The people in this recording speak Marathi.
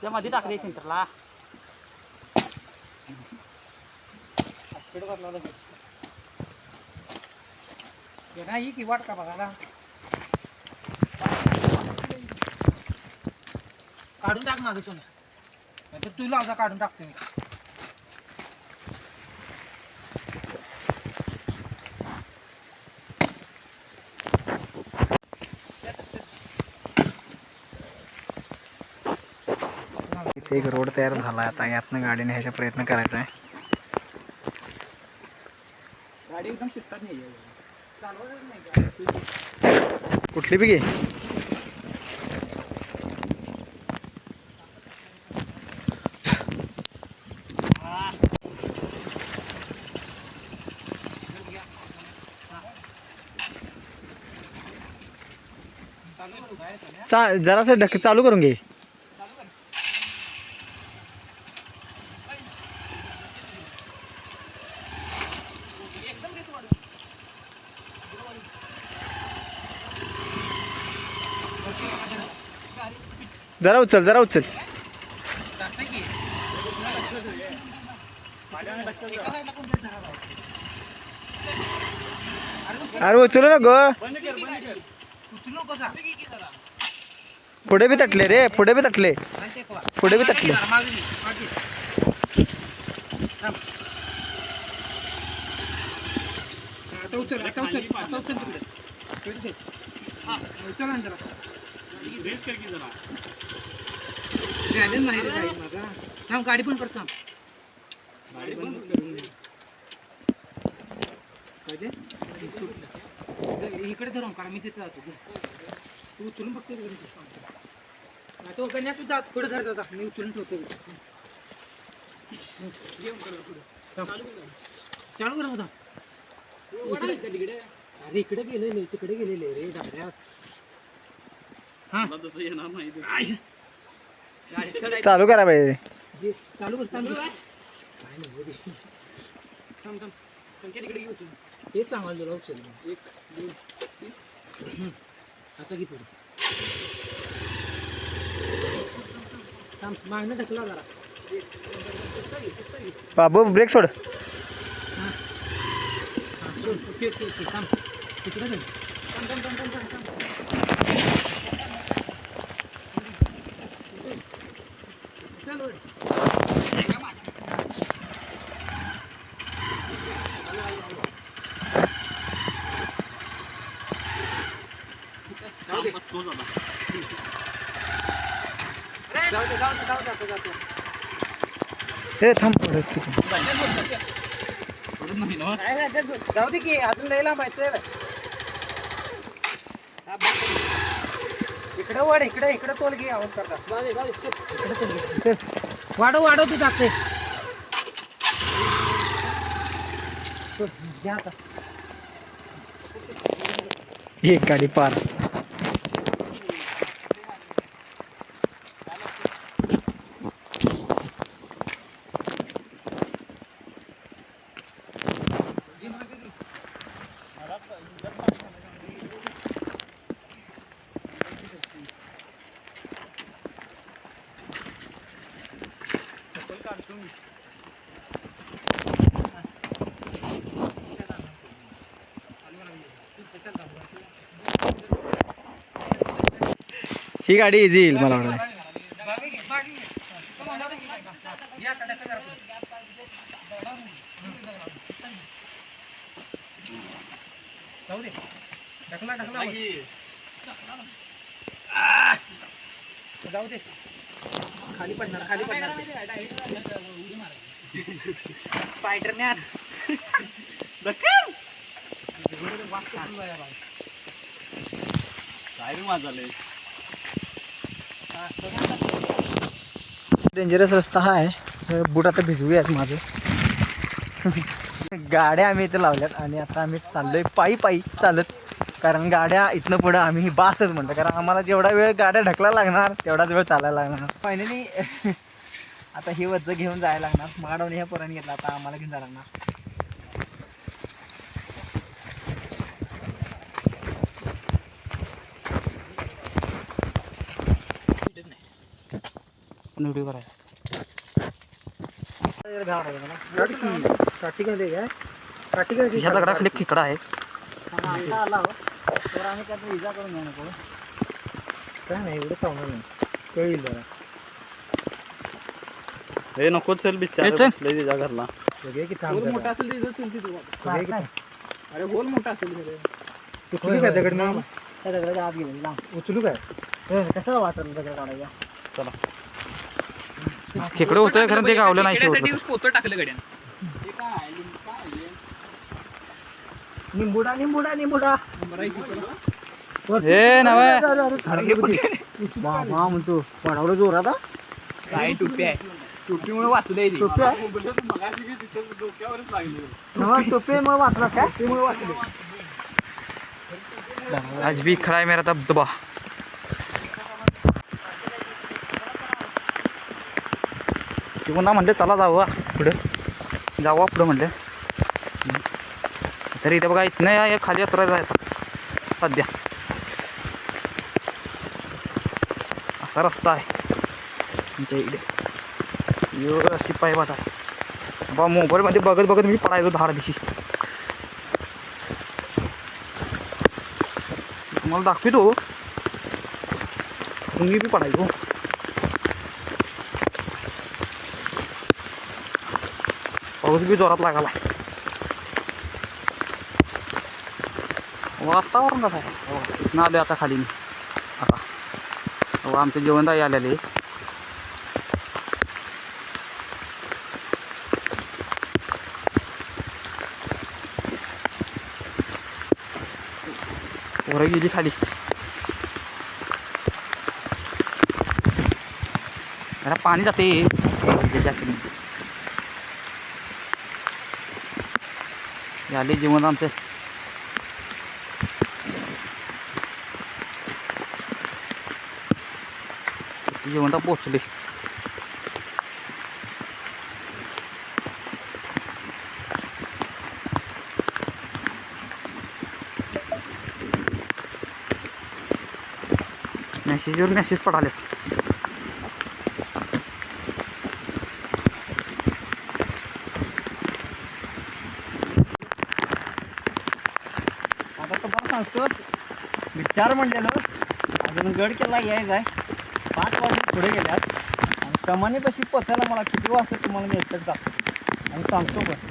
त्या मध्ये टाकले सेंटरला नाही की वाट का बघायला काढून टाक माझं सोनं नाहीतर तुला आता काढून टाकतो मी. इथे एक रोड तयार झाला आता यातनं गाडीने ह्याचा प्रयत्न करायचा आहे. गाडी एकदम शिस्तात नाही चालवतच नाही कुठली बी घे. जरासं चालू करून घे. जरा उचल जरा उचल. अरे उचलू ना ग. पुढे बी तटले रे पुढे बी तटले पुढे बी तटले. गाडी पण करतो इकडे धरून कारण मी तिथे जातो तू उचलून फक्त तो कन्या तू जात पुढे धरत होता मी उचलून ठेवतो. चालू कर होता अरे इकडे गेलेले तिकडे गेलेले रे दाद्यात. हा चालू करा पाहिजे. चालू कर चालू काय नाही थांब थांब संख्या तिकडे घेऊ तेच सांगाल तुला उचल 1 2 3 आता घे पुढे थांब मागणं ढकला जरा बाबू ब्रेक सोड. हां सोड ओके थांब तिकडे थांब चलो हे थांब थोडं. जाऊ दे की अजून लय लांब आहे. इकडे वाढ इकडे इकडे तोल घे आवाज करता वाढव वाढव तू जाते एक गाडी पार. ही गाडी इझी येईल मला वाटतं. जाऊ दे खाली पडणार खाली पडणार स्पायडरमॅन काय माझाले डेंजरस रस्ता हा आहे. बूट आता भिजवूयात माझे. गाड्या आम्ही इथे लावल्यात आणि आता आम्ही चाललोय पायी पायी चालत. कारण गाड्या इथनं पुढं आम्ही बासच म्हणतो कारण आम्हाला जेवढा वेळ गाड्या ढकला लागणार तेवढाच वेळ चालायला लागणार. फायनली आता हे वज्ज घेऊन जायला लागणार. माडवणे ह्या पोरांनी घेतला आता आम्हाला घेऊन जायला लागणार. आपण व्हिडिओ करायचा. ह्या दगडाखाली खेकडा आहे. काय नाही एवढं चावणार नाही, कळील जरा. हे नको चल बिचार तिच्या घरला. मोठा असेल अरे होल मोठा असेल उचलू काय दगड नाही, त्या दगडाच्या आत गेले लांब. उचलू काय कशाला वाटलं दगड काढायला. चला खेकडं होतं खरं ते गावलं नाही. पोतं टाकलं गड्या. निंबुडा निंबुडा निंबुडा हे नव्हे म्हणतो पडावलं जोरात. काय टोपी आहे, टोपीमुळे वाचलंय ते. टोपी आहे टोपीमुळे वाचलास काय. टोपीमुळे वाचले. आज भी खड़ा है मेरा दबदबा. ते पुन्हा म्हणले चला जावं पुढं, जावा पुढं म्हणले. तरी इथे बघा इथनं या खाली यात्रा जायचा सध्या असा रस्ता आहे आमच्या इकडे. अशी पाय वाटा बा मोबाईलमध्ये बघत बघत मी पडायचो धाड दिशी. तुम्हाला दाखवतो मी बी पडायचो. पाऊस बी जोरात लागाला. वातावरण कसं आहे ना. आलो आता खाली मी आता आमचं जेवण दाई आलेले. पोरं गेली खाली. जरा पाणी जाते आले जेवण आमचं. जेवणला पोचले. मेसेजवर मेसेज पडाले. आता तुम्हाला सांगतो विचार म्हणलेलं अजून गड केला यायचा आहे. 5 वाजता पुढे गेल्यात आणि कमानीपाशी पोचायला मला किती वाजता तुम्हाला मी एकटंच दाखवतो आणि सांगतो पण